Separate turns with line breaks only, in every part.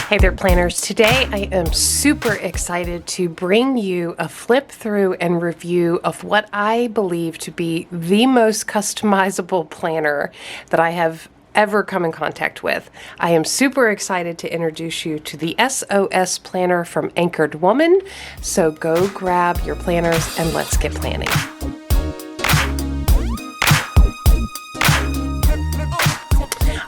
Hey there, planners. Today I am super excited to bring you a flip through and review of what I believe to be the most customizable planner that I have ever come in contact with. I am super excited to introduce you to the S.O.S planner from Anchored Woman. So go grab your planners and let's get planning.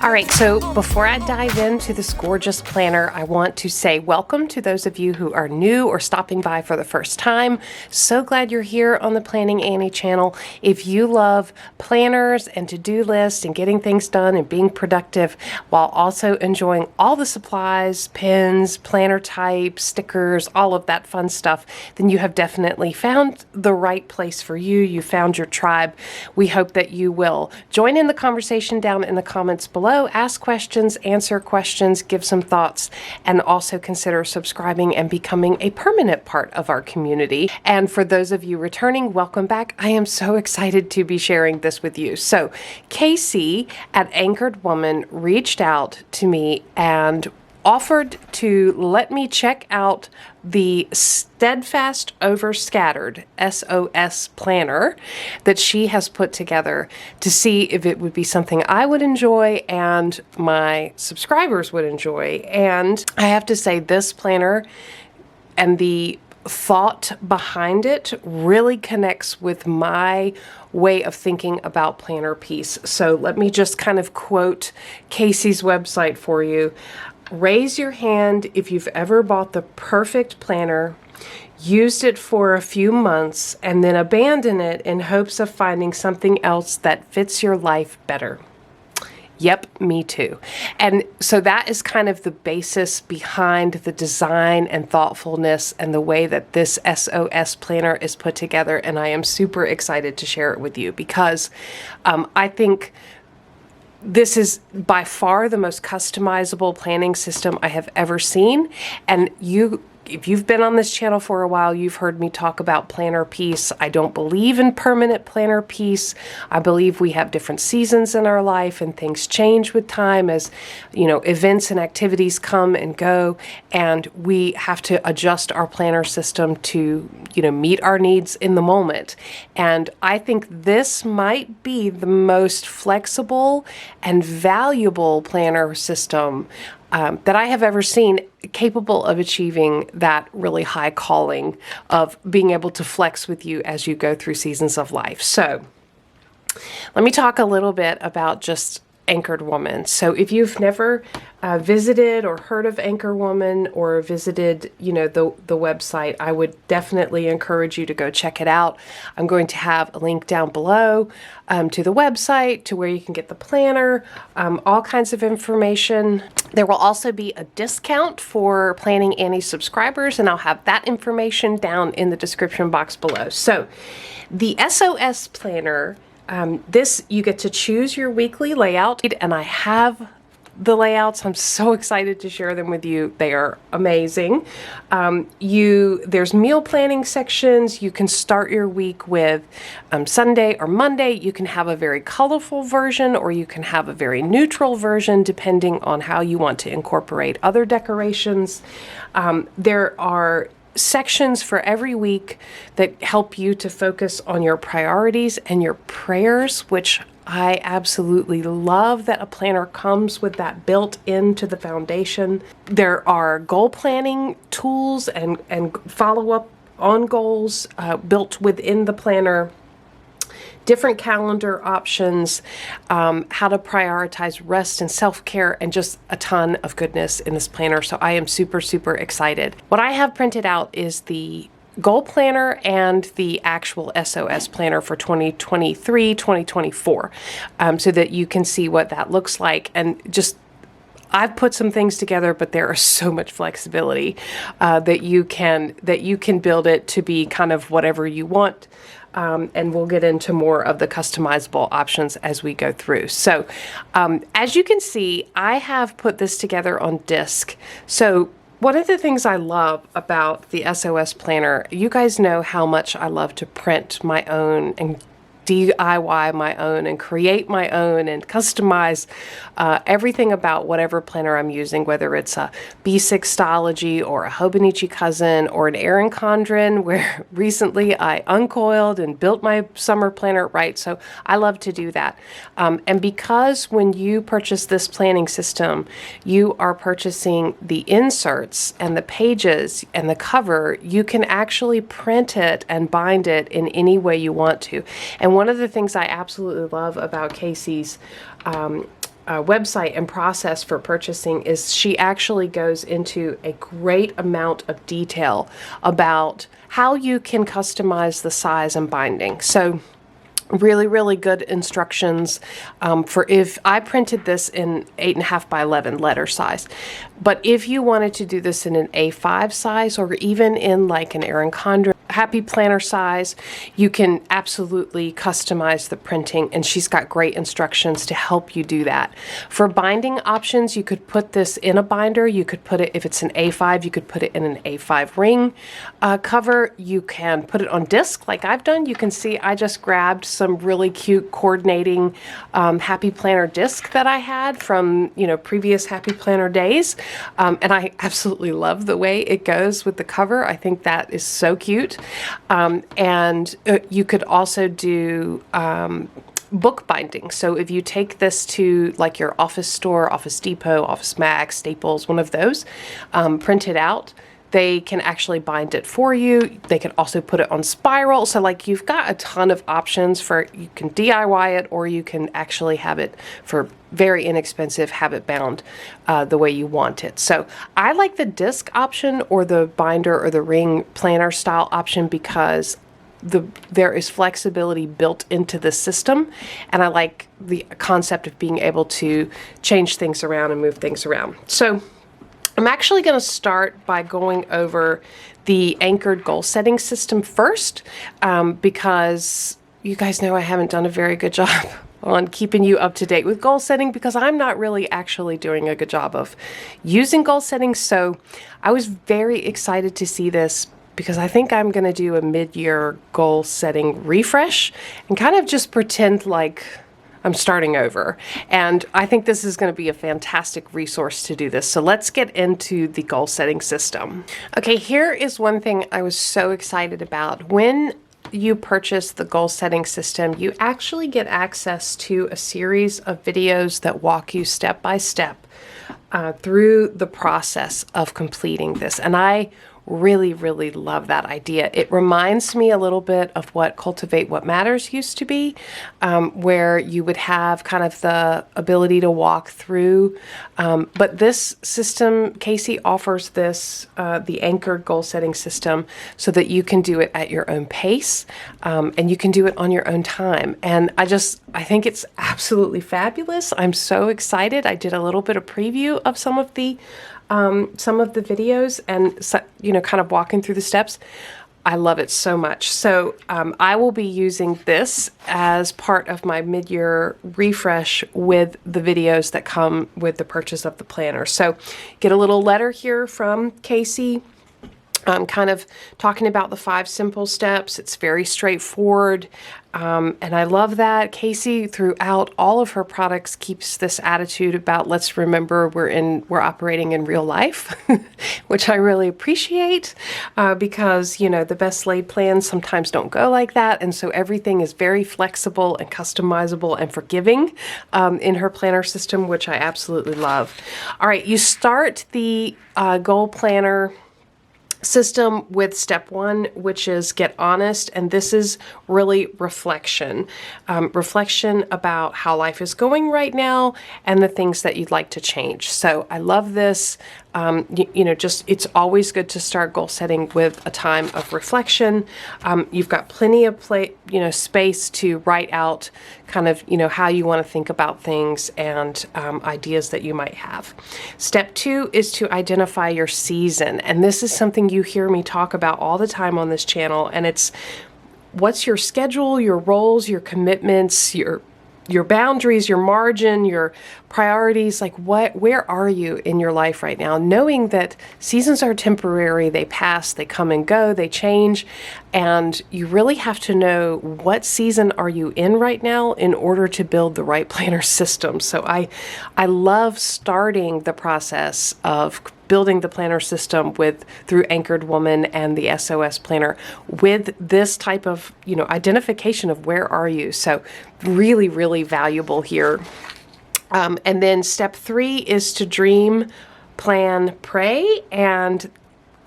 All right, so before I dive into this gorgeous planner, I want to say welcome to those of you who are new or stopping by for the first time. So glad you're here on the Planning Annie channel. If you love planners and to-do lists and getting things done and being productive while also enjoying all the supplies, pens, planner types, stickers, all of that fun stuff, then you have definitely found the right place for you. You found your tribe. We hope that you will join in the conversation down in the comments below. Ask questions, answer questions, give some thoughts, and also consider subscribing and becoming a permanent part of our community. And for those of you returning, welcome back. I am so excited to be sharing this with you. So Kayse at Anchored Woman reached out to me and offered to let me check out the Steadfast Over Scattered S.O.S planner that she has put together to see if it would be something I would enjoy and my subscribers would enjoy. And I have to say, this planner and the thought behind it really connects with my way of thinking about planner piece. So let me just kind of quote Kayse's website for you. Raise your hand if you've ever bought the perfect planner, used it for a few months, and then abandoned it in hopes of finding something else that fits your life better. Yep, me too. And so that is kind of the basis behind the design and thoughtfulness and the way that this S.O.S planner is put together. And I am super excited to share it with you because I think this is by far the most customizable planning system I have ever seen. And if you've been on this channel for a while, you've heard me talk about planner piece. I don't believe in permanent planner piece. I believe we have different seasons in our life and things change with time as, events and activities come and go. And we have to adjust our planner system to, meet our needs in the moment. And I think this might be the most flexible and valuable planner system that I have ever seen, capable of achieving that really high calling of being able to flex with you as you go through seasons of life. So let me talk a little bit about just Anchored Woman. So if you've never visited or heard of Anchored Woman or visited, the website, I would definitely encourage you to go check it out. I'm going to have a link down below to the website, to where you can get the planner, all kinds of information. There will also be a discount for Planning Annie subscribers, and I'll have that information down in the description box below. So the S.O.S planner, you get to choose your weekly layout, and I have the layouts. I'm so excited to share them with you. They are amazing. There's meal planning sections. You can start your week with Sunday or Monday. You can have a very colorful version, or you can have a very neutral version, depending on how you want to incorporate other decorations. There are sections for every week that help you to focus on your priorities and your prayers, which I absolutely love that a planner comes with that built into the foundation. There are goal planning tools and follow-up on goals built within the planner. Different calendar options, how to prioritize rest and self-care, and just a ton of goodness in this planner. So I am super, super excited. What I have printed out is the goal planner and the actual S.O.S planner for 2023, 2024, so that you can see what that looks like. And just, I've put some things together, but there is so much flexibility that you can build it to be kind of whatever you want. And we'll get into more of the customizable options as we go through. So as you can see, I have put this together on disc. So one of the things I love about the S.O.S planner, you guys know how much I love to print my own and DIY my own and create my own and customize everything about whatever planner I'm using, whether it's a B6 Stylogy or a Hobonichi Cousin or an Erin Condren, where recently I uncoiled and built my summer planner right. So I love to do that. And because when you purchase this planning system, you are purchasing the inserts and the pages and the cover, you can actually print it and bind it in any way you want to. And one of the things I absolutely love about Kayse's website and process for purchasing is she actually goes into a great amount of detail about how you can customize the size and binding. So really, really good instructions for if I printed this in 8.5 by 11 letter size. But if you wanted to do this in an A5 size or even in like an Erin Condren Happy Planner size, you can absolutely customize the printing, and she's got great instructions to help you do that. For binding options, you could put this in a binder. You could put it, if it's an A5, you could put it in an A5 ring cover. You can put it on disc like I've done. You can see I just grabbed some really cute coordinating Happy Planner disc that I had from previous Happy Planner days, and I absolutely love the way it goes with the cover. I think that is so cute. And you could also do book binding. So if you take this to like your office store, Office Depot, Office Max, Staples, one of those, print it out, they can actually bind it for you. They can also put it on spiral. So like you've got a ton of options for, you can DIY it or you can actually have it for very inexpensive, have it bound the way you want it. So I like the disc option or the binder or the ring planner style option because there is flexibility built into the system, and I like the concept of being able to change things around and move things around. So I'm actually going to start by going over the anchored goal setting system first, because you guys know I haven't done a very good job on keeping you up to date with goal setting because I'm not really actually doing a good job of using goal setting. So I was very excited to see this because I think I'm going to do a mid-year goal setting refresh and kind of just pretend like I'm starting over. And I think this is going to be a fantastic resource to do this. So let's get into the goal setting system. Okay, here is one thing I was so excited about. When you purchase the goal setting system, you actually get access to a series of videos that walk you step by step through the process of completing this. And I really, really love that idea. It reminds me a little bit of what Cultivate What Matters used to be, where you would have kind of the ability to walk through. But this system, Kayse offers this, the anchored goal setting system, so that you can do it at your own pace, and you can do it on your own time. And I think it's absolutely fabulous. I'm so excited. I did a little bit of preview of some of the videos and, kind of walking through the steps. I love it so much. So I will be using this as part of my mid-year refresh with the videos that come with the purchase of the planner. So get a little letter here from Kayse, kind of talking about the 5 simple steps. It's very straightforward. And I love that Kayse throughout all of her products keeps this attitude about let's remember we're operating in real life, which I really appreciate, because the best laid plans sometimes don't go like that, and so everything is very flexible and customizable and forgiving in her planner system, which I absolutely love. All right, you start the goal planner system with step 1, which is get honest, and this is really reflection. Reflection about how life is going right now and the things that you'd like to change. So I love this. It's always good to start goal setting with a time of reflection. You've got plenty of space to write out kind of, how you want to think about things and ideas that you might have. Step 2 is to identify your season. And this is something you hear me talk about all the time on this channel. And it's what's your schedule, your roles, your commitments, your your boundaries, your margin, your priorities, like where are you in your life right now? Knowing that seasons are temporary, they pass, they come and go, they change, and you really have to know what season are you in right now in order to build the right planner system. So I love starting the process of building the planner system through Anchored Woman and the S.O.S planner with this type of, identification of where are you. So really, really valuable here. And then step 3 is to dream, plan, pray, and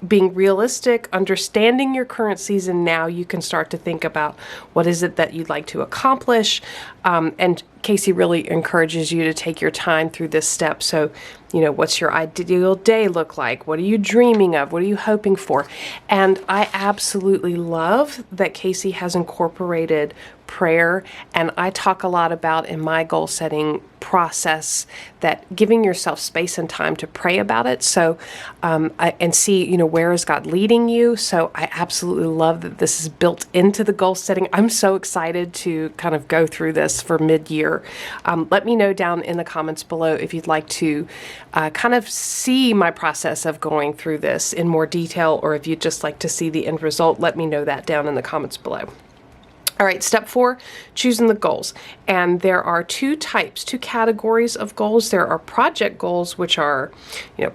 being realistic, understanding your current season. Now you can start to think about what is it that you'd like to accomplish. And Kayse really encourages you to take your time through this step. So, what's your ideal day look like? What are you dreaming of? What are you hoping for? And I absolutely love that Kayse has incorporated prayer. And I talk a lot about in my goal setting process that giving yourself space and time to pray about it. So, and see, where is God leading you? So I absolutely love that this is built into the goal setting. I'm so excited to kind of go through this for mid-year. Let me know down in the comments below if you'd like to kind of see my process of going through this in more detail, or if you'd just like to see the end result. Let me know that down in the comments below. All right, step 4, choosing the goals. And there are two categories of goals. There are project goals, which are,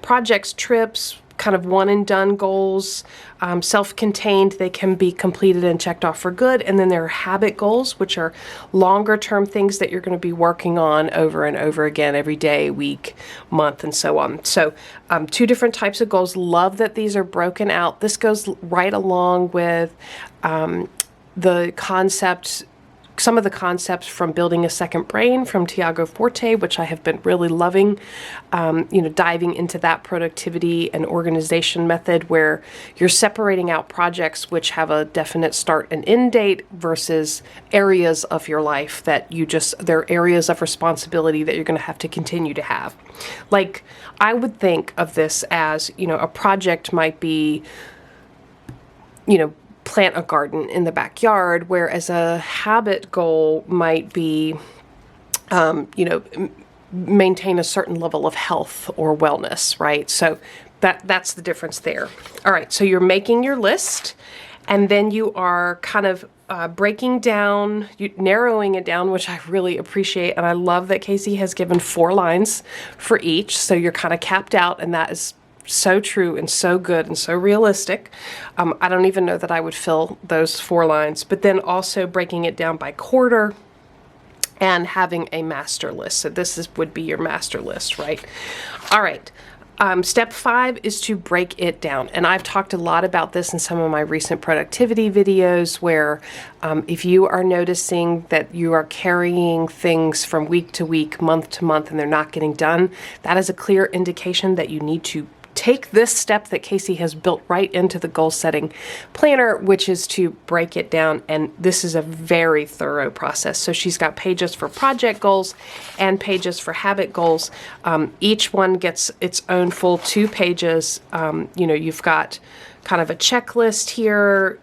projects, trips, kind of one and done goals, self-contained. They can be completed and checked off for good. And then there are habit goals, which are longer term things that you're going to be working on over and over again every day, week, month, and so on. So 2 different types of goals. Love that these are broken out. This goes right along with the concept, some of the concepts from Building a Second Brain from Tiago Forte, which I have been really loving, diving into that productivity and organization method where you're separating out projects which have a definite start and end date versus areas of your life that they're areas of responsibility that you're going to have to continue to have. Like, I would think of this as, a project might be, plant a garden in the backyard, whereas a habit goal might be, maintain a certain level of health or wellness, right? So that's the difference there. All right, so you're making your list, and then you are kind of breaking down, narrowing it down, which I really appreciate. And I love that Kayse has given 4 lines for each, so you're kind of capped out, and that is so true and so good and so realistic. I don't even know that I would fill those 4 lines, but then also breaking it down by quarter and having a master list. So this would be your master list, right? All right. Step 5 is to break it down. And I've talked a lot about this in some of my recent productivity videos where if you are noticing that you are carrying things from week to week, month to month, and they're not getting done, that is a clear indication that you need to take this step that Kayse has built right into the goal setting planner, which is to break it down. And this is a very thorough process. So she's got pages for project goals and pages for habit goals. Each one gets its own full 2 pages. You've got kind of a checklist here,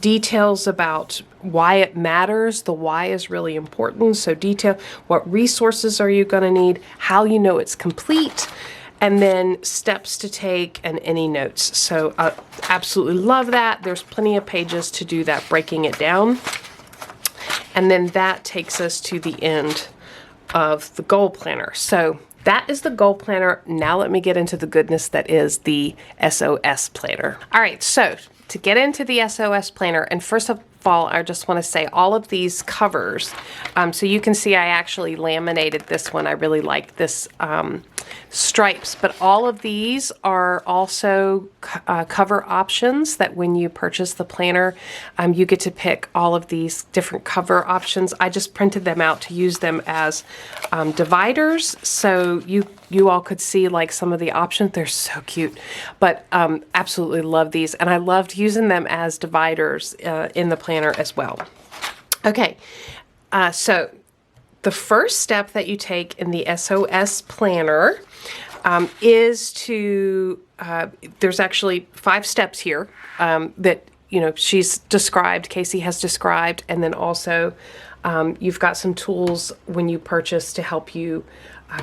details about why it matters. The why is really important. So detail, what resources are you going to need, how you know it's complete, and then steps to take and any notes. So I absolutely love that. There's plenty of pages to do that, breaking it down. And then that takes us to the end of the goal planner. So that is the goal planner. Now let me get into the goodness that is the S.O.S planner. All right, so to get into the S.O.S planner, and first of all, I just want to say all of these covers, so you can see I actually laminated this one. I really like this stripes, but all of these are also cover options that when you purchase the planner, you get to pick all of these different cover options. I just printed them out to use them as dividers, so you all could see like some of the options. They're so cute, but absolutely love these, and I loved using them as dividers in the planner as well. Okay, so the first step that you take in the S.O.S planner is to, there's actually 5 steps here that, she's described, Kayse has described, and then also You've got some tools when you purchase to help you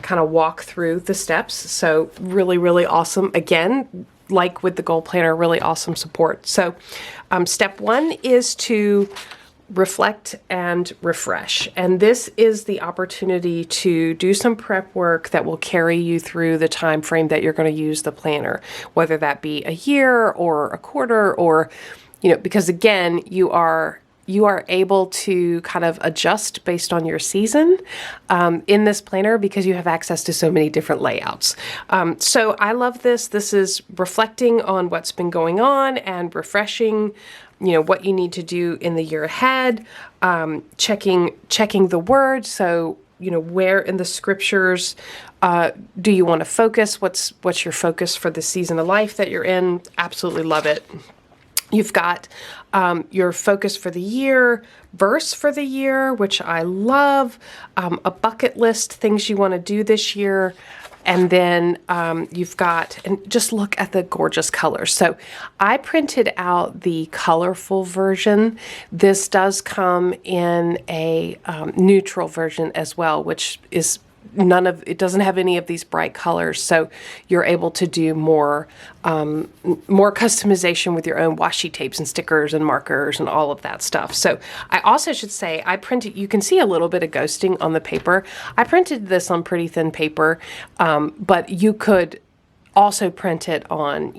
kind of walk through the steps. So really, really awesome. Again, like with the goal planner, really awesome support. So step one is to reflect and refresh. And this is the opportunity to do some prep work that will carry you through the time frame that you're going to use the planner, whether that be a year or a quarter, or, because again, you are able to kind of adjust based on your season in this planner because you have access to so many different layouts. So I love this. This is reflecting on what's been going on and refreshing, what you need to do in the year ahead, checking the word. So, where in the scriptures do you want to focus? What's your focus for the season of life that you're in? Absolutely love it. You've got your focus for the year, verse for the year, which I love, a bucket list, things you want to do this year, and then you've got, and just look at the gorgeous colors. So I printed out the colorful version. This does come in a neutral version as well, which is it doesn't have any of these bright colors, so you're able to do more customization with your own washi tapes and stickers and markers and all of that stuff. So I also should say you can see a little bit of ghosting on the paper. I printed this on pretty thin paper, but you could also print it on,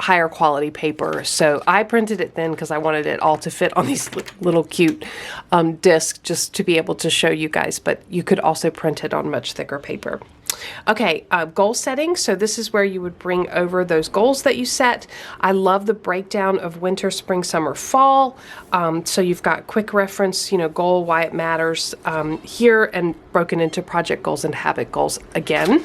higher quality paper. So I printed it thin because I wanted it all to fit on these little cute discs, just to be able to show you guys, but you could also print it on much thicker paper. Okay, goal setting. So this is where you would bring over those goals that you set. I love the breakdown of winter, spring, summer, fall. So you've got quick reference, goal, why it matters here, and broken into project goals and habit goals again.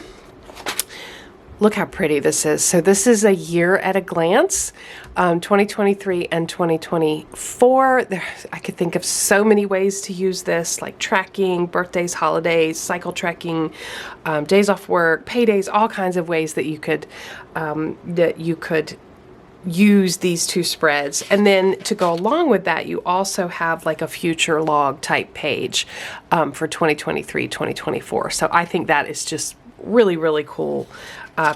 Look how pretty this is. So this is a year at a glance, 2023 and 2024. I could think of so many ways to use this, like tracking, birthdays, holidays, cycle tracking, days off work, paydays, all kinds of ways that you could use these two spreads. And then to go along with that, you also have like a future log type page for 2023, 2024. So I think that is just really, really cool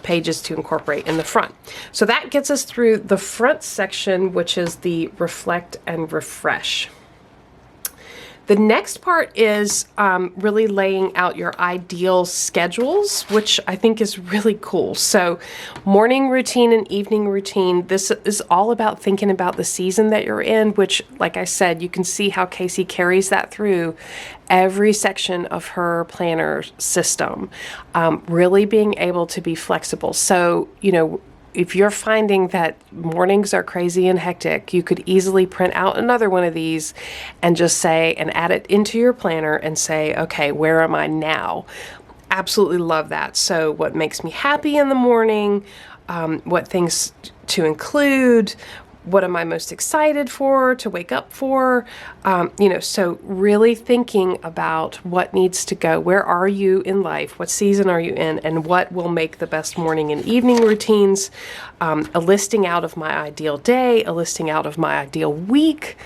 pages to incorporate in the front. So that gets us through the front section, which is the reflect and refresh. The next part is really laying out your ideal schedules, which I think is really cool. So morning routine and evening routine, this is all about thinking about the season that you're in, which, like I said, you can see how Kayse carries that through every section of her planner system, really being able to be flexible. So, if you're finding that mornings are crazy and hectic, you could easily print out another one of these and just say, and add it into your planner and say, okay, where am I now? Absolutely love that. So what makes me happy in the morning, what things to include, what am I most excited for, to wake up for, so really thinking about what needs to go. Where are you in life? What season are you in? And what will make the best morning and evening routines? A listing out of my ideal day, a listing out of my ideal week.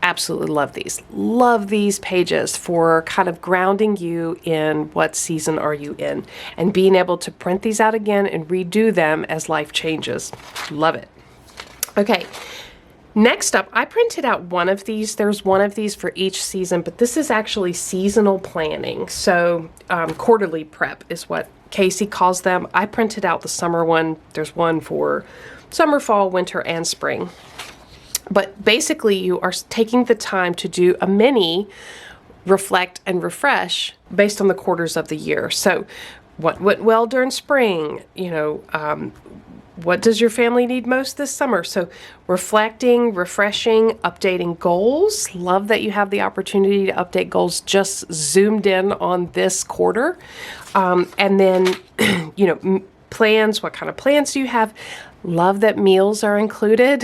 Absolutely love these. Love these pages for kind of grounding you in what season are you in, and being able to print these out again and redo them as life changes. Love it. Okay, next up, I printed out one of these. There's one of these for each season, but this is actually seasonal planning. So quarterly prep is what Kayse calls them. I printed out the summer one. There's one for summer, fall, winter, and spring. But basically, you are taking the time to do a mini reflect and refresh based on the quarters of the year. So what went well during spring, what does your family need most this summer? So reflecting, refreshing, updating goals. Love that you have the opportunity to update goals just zoomed in on this quarter. And then, plans. What kind of plans do you have? Love that meals are included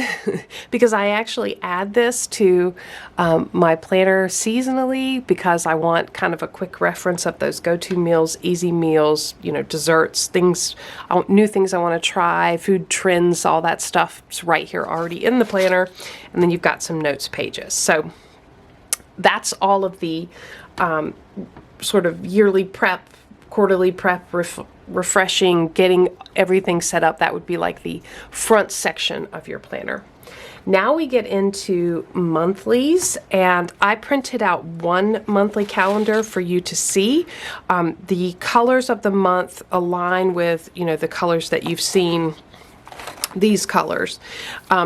because I actually add this to my planner seasonally because I want kind of a quick reference of those go-to meals, easy meals, desserts, new things I want to try, food trends, all that stuff is right here already in the planner. And then you've got some notes pages. So that's all of the sort of yearly prep, quarterly prep, refreshing, getting everything set up. That would be like the front section of your planner. Now we get into monthlies, and I printed out one monthly calendar for you to see. The colors of the month align with, you know, the colors that you've seen. These colors,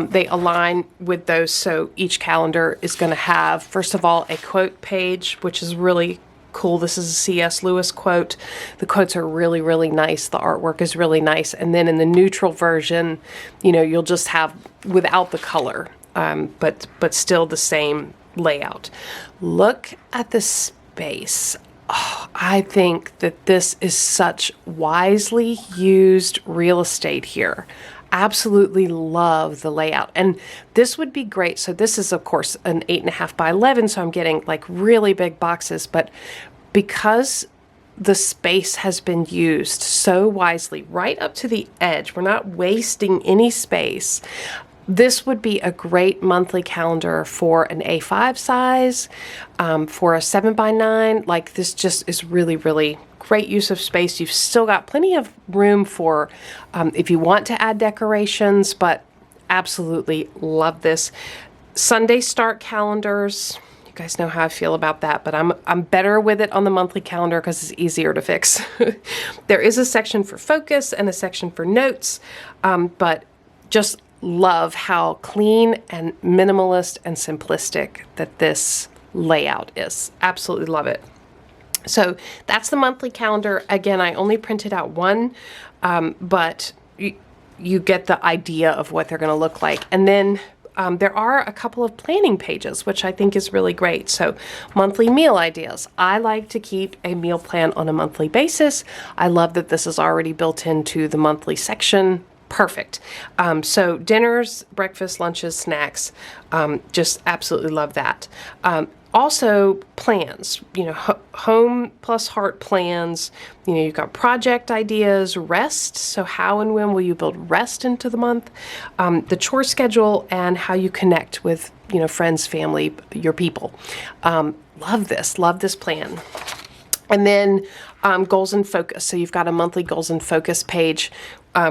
they align with those. So each calendar is going to have, first of all, a quote page, which is really cool. This is a C.S. Lewis quote. The quotes are really, really nice. The artwork is really nice. And then in the neutral version, you know, you'll just have without the color, but still the same layout. Look at the space. Oh, I think that this is such wisely used real estate here. Absolutely love the layout, and this would be great. So this is of course an 8.5 by 11, so I'm getting like really big boxes, but because the space has been used so wisely right up to the edge, we're not wasting any space. This would be a great monthly calendar for an A5 size, for a 7 by 9. Like, this just is really, really great use of space. You've still got plenty of room for if you want to add decorations, but absolutely love this. Sunday start calendars. You guys know how I feel about that, but I'm better with it on the monthly calendar because it's easier to fix. There is a section for focus and a section for notes, but just love how clean and minimalist and simplistic that this layout is. Absolutely love it. So that's the monthly calendar. Again, I only printed out one, but you get the idea of what they're going to look like. And then there are a couple of planning pages, which I think is really great. So monthly meal ideas. I like to keep a meal plan on a monthly basis. I love that this is already built into the monthly section. Perfect. So dinners, breakfast, lunches, snacks, just absolutely love that. Also plans, you know, home plus heart plans. You know, you've got project ideas, rest. So how and when will you build rest into the month? The chore schedule and how you connect with, you know, friends, family, your people. Love this plan. And then goals and focus. So you've got a monthly goals and focus page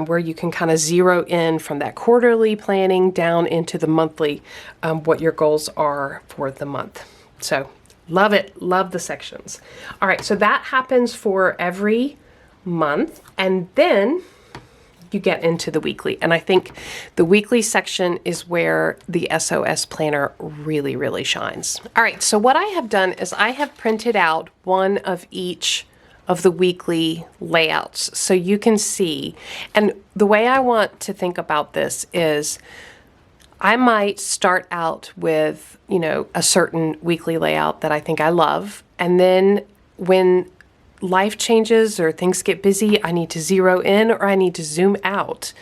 where you can kind of zero in from that quarterly planning down into the monthly, what your goals are for the month. So love it. Love the sections. All right. So that happens for every month. And then you get into the weekly. And I think the weekly section is where the S.O.S planner really, really shines. All right. So what I have done is I have printed out one of each of the weekly layouts so you can see. And the way I want to think about this is I might start out with, you know, a certain weekly layout that I think I love. And then when life changes or things get busy, I need to zero in or I need to zoom out.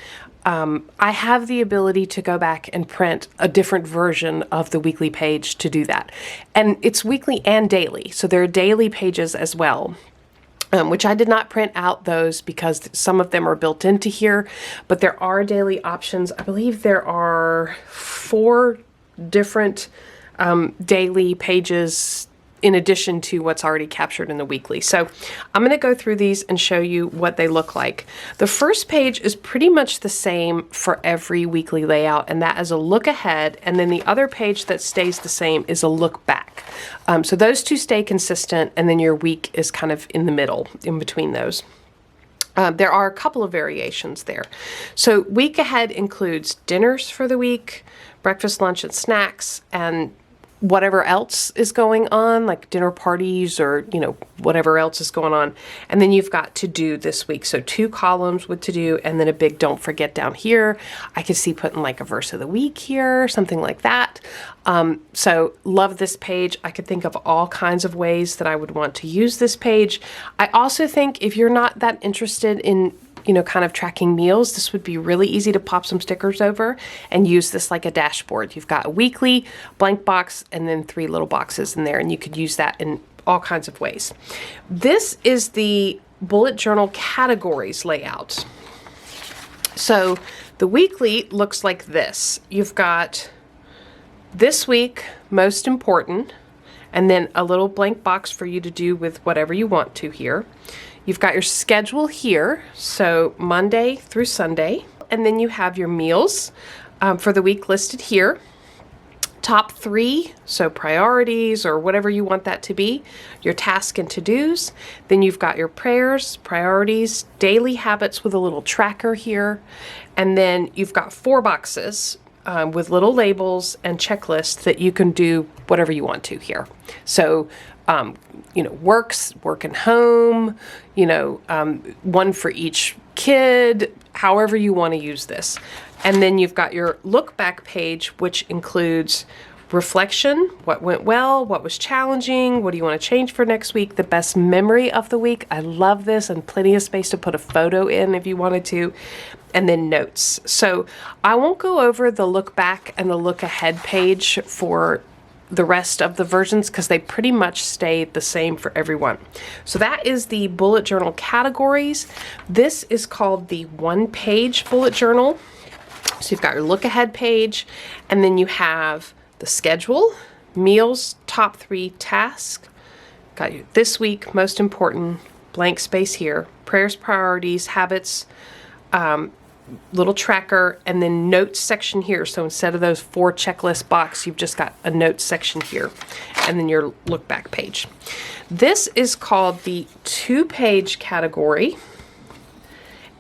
I have the ability to go back and print a different version of the weekly page to do that. And it's weekly and daily. So there are daily pages as well. Which I did not print out those because some of them are built into here, but there are daily options. I believe there are 4 different daily pages in addition to what's already captured in the weekly. So I'm going to go through these and show you what they look like. The first page is pretty much the same for every weekly layout, and that is a look ahead. And then the other page that stays the same is a look back. So those two stay consistent, and then your week is kind of in the middle, in between those. There are a couple of variations there. So week ahead includes dinners for the week, breakfast, lunch, and snacks, and whatever else is going on, like dinner parties or, you know, whatever else is going on. And then you've got to do this week. So 2 columns with to do and then a big don't forget down here. I could see putting like a verse of the week here, something like that. So love this page. I could think of all kinds of ways that I would want to use this page. I also think if you're not that interested in, you know, kind of tracking meals, this would be really easy to pop some stickers over and use this like a dashboard. You've got a weekly blank box and then 3 little boxes in there, and you could use that in all kinds of ways. This is the bullet journal categories layout. So the weekly looks like this. You've got this week, most important, and then a little blank box for you to do with whatever you want to here. You've got your schedule here, so Monday through Sunday, and then you have your meals for the week listed here. Top 3, so priorities or whatever you want that to be, your task and to-dos. Then you've got your prayers, priorities, daily habits with a little tracker here. And then you've got 4 boxes with little labels and checklists that you can do whatever you want to here. So, you know, work and home, you know, one for each kid, however you want to use this. And then you've got your look back page, which includes reflection, what went well, what was challenging, what do you want to change for next week, the best memory of the week. I love this, and plenty of space to put a photo in if you wanted to. And then notes. So I won't go over the look back and the look ahead page for the rest of the versions because they pretty much stay the same for everyone. So that is the bullet journal categories. This is called the 1-page bullet journal. So you've got your look ahead page, and then you have the schedule, meals, top 3 tasks. Got you this week, most important, blank space here, prayers, priorities, habits, little tracker, and then notes section here. So instead of those 4 checklist box, you've just got a notes section here, and then your look back page. This is called the 2-page category,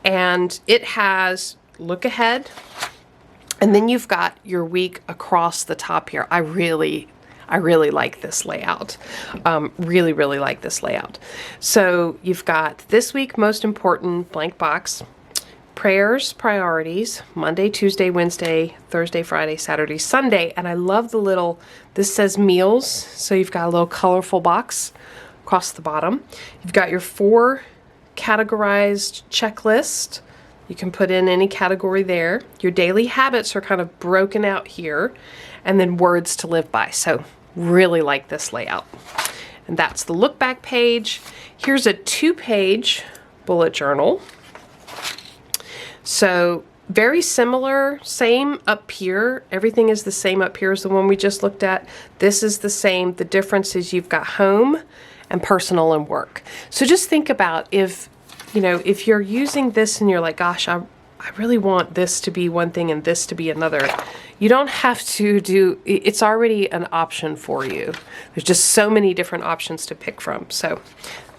and it has look ahead, and then you've got your week across the top here. I really like this layout. Really like this layout. So you've got this week, most important, blank box, prayers, priorities, Monday, Tuesday, Wednesday, Thursday, Friday, Saturday, Sunday. And I love the little, this says meals. So you've got a little colorful box across the bottom. You've got your 4 categorized checklist. You can put in any category there. Your daily habits are kind of broken out here, and then words to live by. So really like this layout. And that's the look back page. Here's a 2-page bullet journal. So very similar, same up here. Everything is the same up here as the one we just looked at. This is the same. The difference is you've got home and personal and work. So just think about if, you know, if you're using this and you're like, gosh, I really want this to be one thing and this to be another. You don't have to do, it's already an option for you. There's just so many different options to pick from. So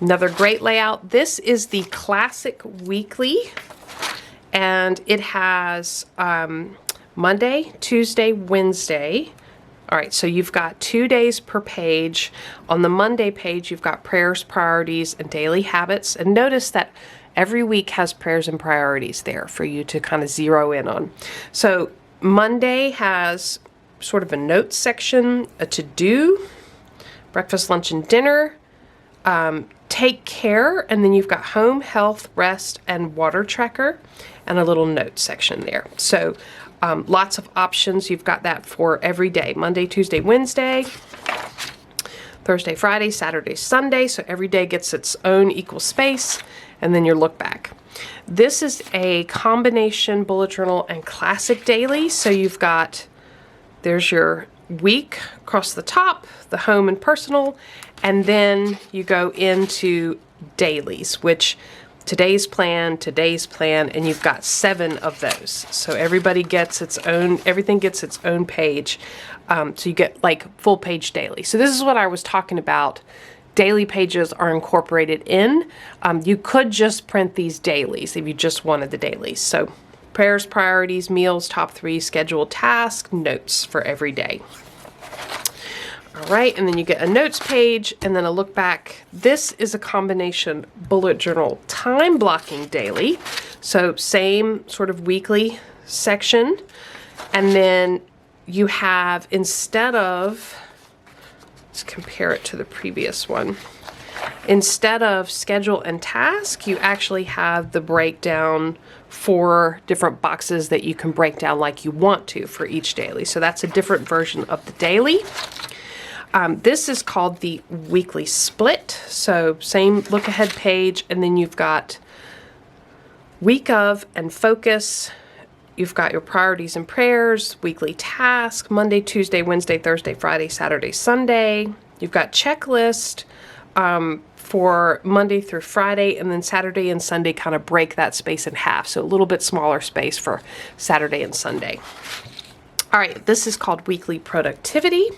another great layout. This is the classic weekly, and it has Monday, Tuesday, Wednesday. All right, so you've got 2 days per page. On the Monday page, you've got prayers, priorities, and daily habits. And notice that every week has prayers and priorities there for you to kind of zero in on. So Monday has sort of a notes section, a to-do, breakfast, lunch, and dinner, take care, and then you've got home, health, rest, and water tracker, and a little note section there. So lots of options. You've got that for every day, Monday, Tuesday, Wednesday, Thursday, Friday, Saturday, Sunday. So every day gets its own equal space, and then your look back. This is a combination bullet journal and classic daily. So you've got, there's your week across the top, the home and personal, and then you go into dailies, which today's plan, and you've got 7 of those. So everybody gets its own, everything gets its own page. So you get like full page daily. So this is what I was talking about. Daily pages are incorporated in. You could just print these dailies if you just wanted the dailies. So prayers, priorities, meals, top 3, schedule, task, notes for every day. All right, and then you get a notes page and then a look back. This is a combination bullet journal time blocking daily. So same sort of weekly section. And then you have, instead of, let's compare it to the previous one. Instead of schedule and task, you actually have the breakdown 4 different boxes that you can break down like you want to for each daily. So that's a different version of the daily. This is called the weekly split. So same look ahead page, and then you've got week of and focus. You've got your priorities and prayers, weekly task, Monday, Tuesday, Wednesday, Thursday, Friday, Saturday, Sunday, You've got checklist for Monday through Friday, and then Saturday and Sunday kind of break that space in half. So a little bit smaller space for Saturday and Sunday. All right, this is called weekly productivity.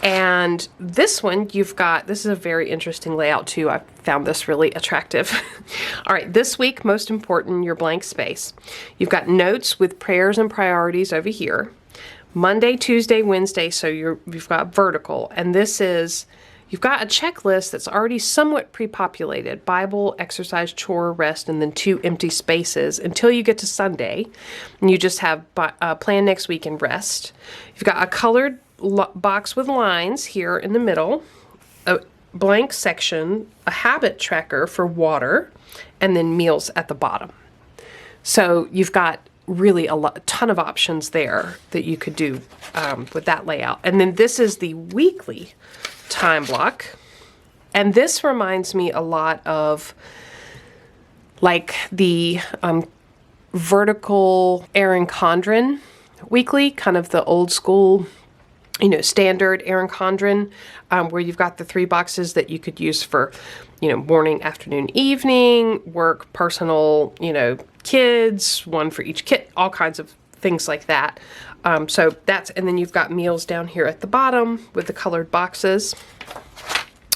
And this one, you've got, this is a very interesting layout too. I found this really attractive. All right, this week, most important, your blank space. You've got notes with prayers and priorities over here. Monday, Tuesday, Wednesday, so you've got vertical. And this is, you've got a checklist that's already somewhat pre-populated. Bible, exercise, chore, rest, and then 2 empty spaces until you get to Sunday. And you just have plan next week and rest. You've got a colored box with lines here in the middle, a blank section, a habit tracker for water, and then meals at the bottom. So you've got really a ton of options there that you could do with that layout. And then this is the weekly time block. And this reminds me a lot of like the vertical Erin Condren weekly, kind of the old school, standard Erin Condren, where you've got the 3 boxes that you could use for, morning, afternoon, evening, work, personal, kids, one for each kit, all kinds of things like that. So that's, and then you've got meals down here at the bottom with the colored boxes.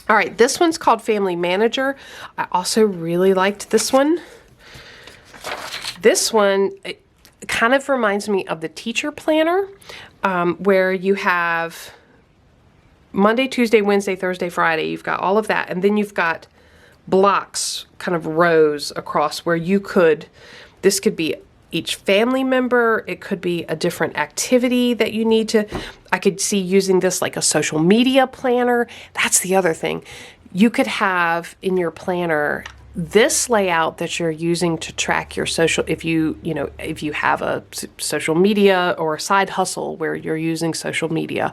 All right, this one's called Family Manager. I also really liked this one. This one, it kind of reminds me of the teacher planner, where you have Monday, Tuesday, Wednesday, Thursday, Friday. You've got all of that. And then you've got blocks, kind of rows across where you could, this could be each family member. It could be a different activity that you need to, I could see using this like a social media planner. That's the other thing. You could have in your planner this layout that you're using to track your social, if you have a social media or a side hustle where you're using social media,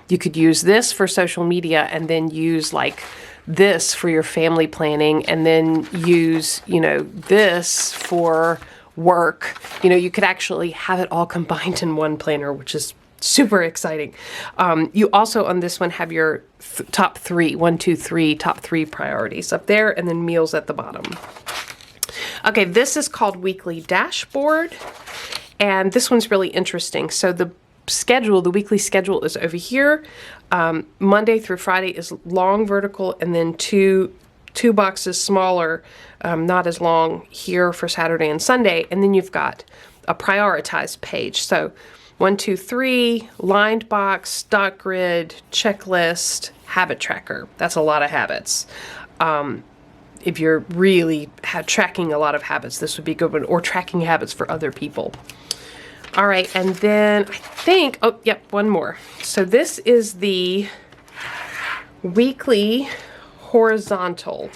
you could use this for social media and then use like this for your family planning, and then use, this for work. You could actually have it all combined in one planner, which is super exciting. You also on this one have your top 3, 1, 2, 3, top 3 priorities up there, and then meals at the bottom. Okay, this is called Weekly Dashboard, and this one's really interesting. So the schedule, the weekly schedule is over here. Monday through Friday is long vertical, and then two boxes smaller, not as long here for Saturday and Sunday, and then you've got a prioritized page. So 1, 2, 3, lined box, dot grid, checklist, habit tracker. That's a lot of habits. If you're really tracking a lot of habits, this would be a good one, or tracking habits for other people. All right, and then I think, oh, yep, one more. So this is the weekly horizontal.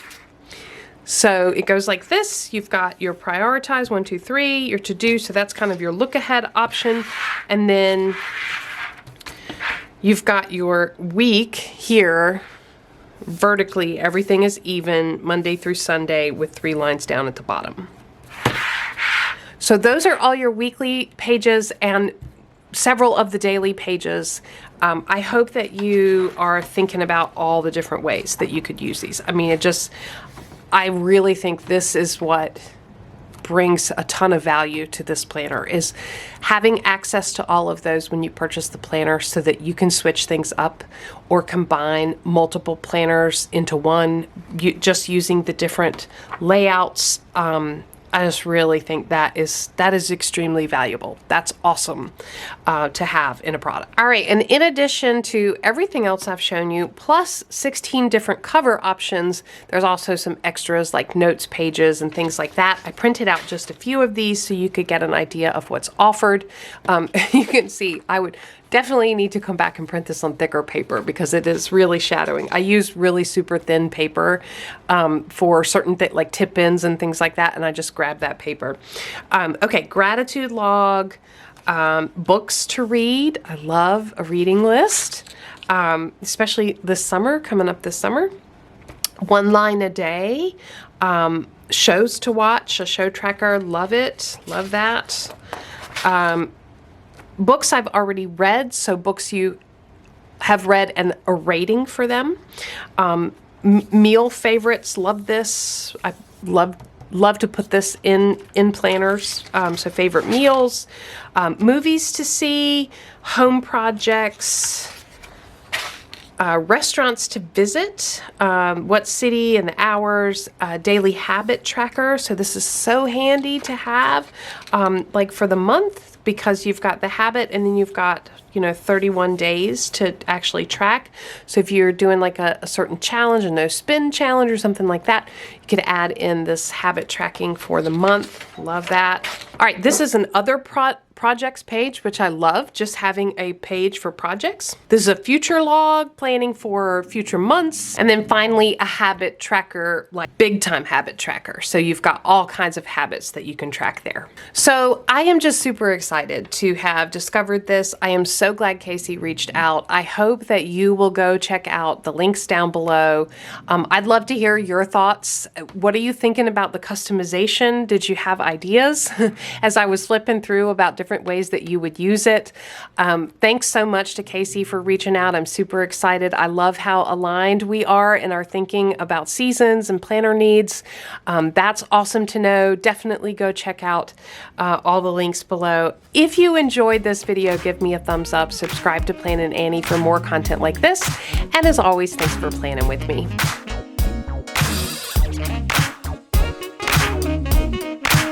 So it goes like this. You've got your prioritize, 1, 2, 3, your to-do. So that's kind of your look ahead option. And then you've got your week here. Vertically, everything is even, Monday through Sunday, with 3 lines down at the bottom. So those are all your weekly pages and several of the daily pages. I hope that you are thinking about all the different ways that you could use these. I mean, I really think this is what brings a ton of value to this planner, is having access to all of those when you purchase the planner, so that you can switch things up or combine multiple planners into one, just using the different layouts. I just really think that is extremely valuable. That's awesome to have in a product. All right, and in addition to everything else I've shown you, plus 16 different cover options, there's also some extras like notes pages and things like that. I printed out just a few of these so you could get an idea of what's offered. You can see I would definitely need to come back and print this on thicker paper because it is really shadowing. I use really super thin paper for certain like tip ins and things like that, and I just grab that paper. Okay, gratitude log, books to read. I love a reading list, especially this summer, coming up this summer. 1 line a day, shows to watch, a show tracker, love it, love that. Books I've already read, so books you have read a rating for them. Meal favorites, love this. I love to put this in planners. So favorite meals, movies to see, home projects, restaurants to visit, what city and the hours, daily habit tracker. So this is so handy to have, like for the month, because you've got the habit and then you've got, 31 days to actually track. So if you're doing like a certain challenge, a no spin challenge or something like that, you could add in this habit tracking for the month. Love that. All right, this is an other projects page, which I love, just having a page for projects. This is a future log, planning for future months. And then finally a habit tracker, like big time habit tracker. So you've got all kinds of habits that you can track there. So I am just super excited to have discovered this. I am so glad Kayse reached out. I hope that you will go check out the links down below. I'd love to hear your thoughts. What are you thinking about the customization? Did you have ideas as I was flipping through about different ways that you would use it? Thanks so much to Kayse for reaching out. I'm super excited. I love how aligned we are in our thinking about seasons and planner needs. That's awesome to know. Definitely go check out all the links below. If you enjoyed this video, give me a thumbs up, subscribe to Planning Annie for more content like this, and as always, thanks for planning with me.